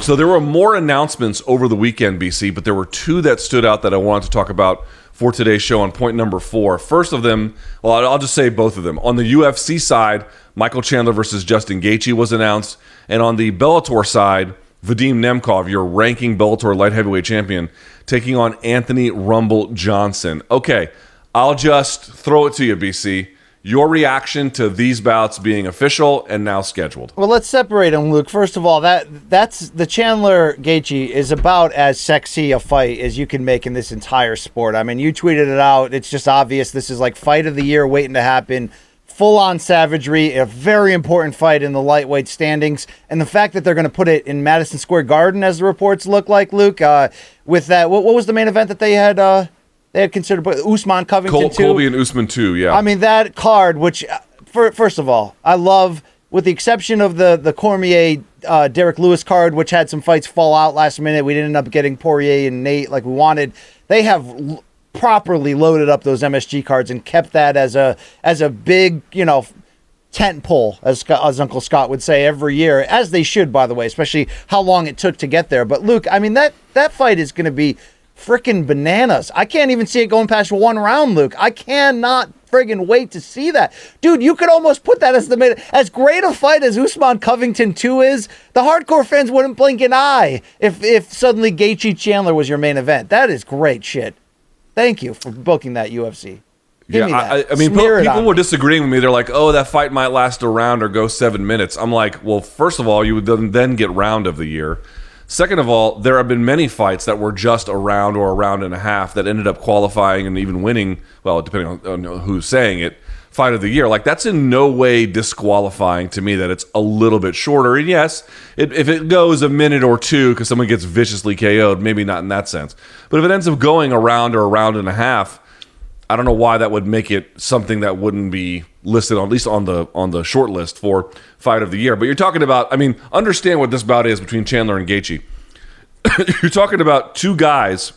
So there were more announcements over the weekend, BC, but there were two that stood out that I wanted to talk about for today's show on point number 4. First of them, well, I'll just say both of them. On the UFC side, Michael Chandler versus Justin Gaethje was announced. And on the Bellator side, Vadim Nemkov, your ranking Bellator light heavyweight champion, taking on Anthony Rumble Johnson. Okay, I'll just throw it to you, BC. Your reaction to these bouts being official and now scheduled. Well, let's separate them, Luke. First of all, that's the Chandler-Gaethje is about as sexy a fight as you can make in this entire sport. I mean, you tweeted it out. It's just obvious. This is like fight of the year waiting to happen. Full-on savagery, a very important fight in the lightweight standings. And the fact that they're going to put it in Madison Square Garden, as the reports look like, Luke, with that, what was the main event that they had considered Usman Covington too? Colby and Usman too, yeah. I mean, that card, which, first of all, I love, with the exception of the Cormier Derek Lewis card, which had some fights fall out last minute. We didn't end up getting Poirier and Nate like we wanted. They have properly loaded up those MSG cards and kept that as a big, tent pole, as Uncle Scott would say, every year, as they should, by the way, especially how long it took to get there. But Luke, I mean, that fight is going to be freaking bananas. I can't even see it going past one round, Luke. I cannot friggin' wait to see that. Dude, you could almost put that as great a fight as Usman Covington 2 is. The hardcore fans wouldn't blink an eye if suddenly Gaethje Chandler was your main event. That is great shit. Thank you for booking that, UFC. Give me that. I mean, people were disagreeing with me. They're like, oh, that fight might last a round or go 7 minutes. I'm like, well, first of all, you would then get round of the year. Second of all, there have been many fights that were just a round or a round and a half that ended up qualifying and even winning, well, depending on who's saying it, fight of the year. Like, that's in no way disqualifying to me that it's a little bit shorter. And yes, if it goes a minute or two because someone gets viciously KO'd, maybe not in that sense. But if it ends up going a round or a round and a half, I don't know why that would make it something that wouldn't be listed, at least on the short list for fight of the year. But you're talking about, I mean, understand what this bout is between Chandler and Gaethje. You're talking about two guys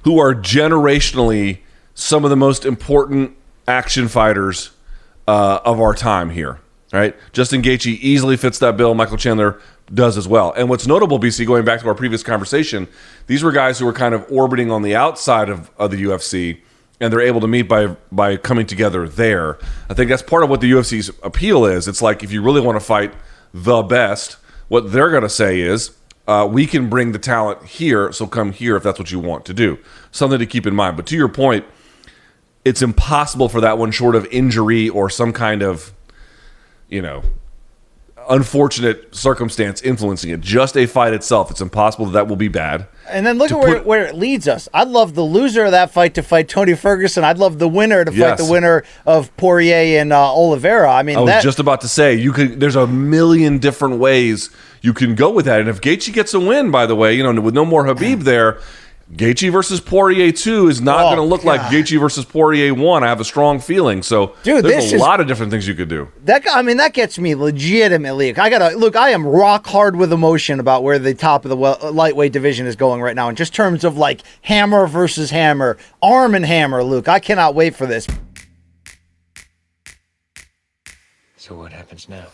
who are generationally some of the most important action fighters of our time here, right? Justin Gaethje easily fits that bill. Michael Chandler does as well. And what's notable, BC, going back to our previous conversation, these were guys who were kind of orbiting on the outside of the UFC, and they're able to meet by coming together there. I think that's part of what the UFC's appeal is. It's like, if you really want to fight the best, what they're going to say is, we can bring the talent here, so come here if that's what you want to do. Something to keep in mind. But to your point, it's impossible for that one, short of injury or some kind of, unfortunate circumstance influencing it. Just a fight itself, it's impossible that will be bad. And then look at where it leads us. I'd love the loser of that fight to fight Tony Ferguson. I'd love the winner to fight the winner of Poirier and Oliveira. I mean, I was just about to say, there's a million different ways you can go with that. And if Gaethje gets a win, by the way, with no more Khabib there, Gaethje versus Poirier 2 is not going to look like Gaethje versus Poirier 1. I have a strong feeling. So there's a lot of different things you could do. That gets me legitimately. I am rock hard with emotion about where the top of the lightweight division is going right now. In just terms of like hammer versus hammer, arm and hammer, Luke. I cannot wait for this. So what happens now?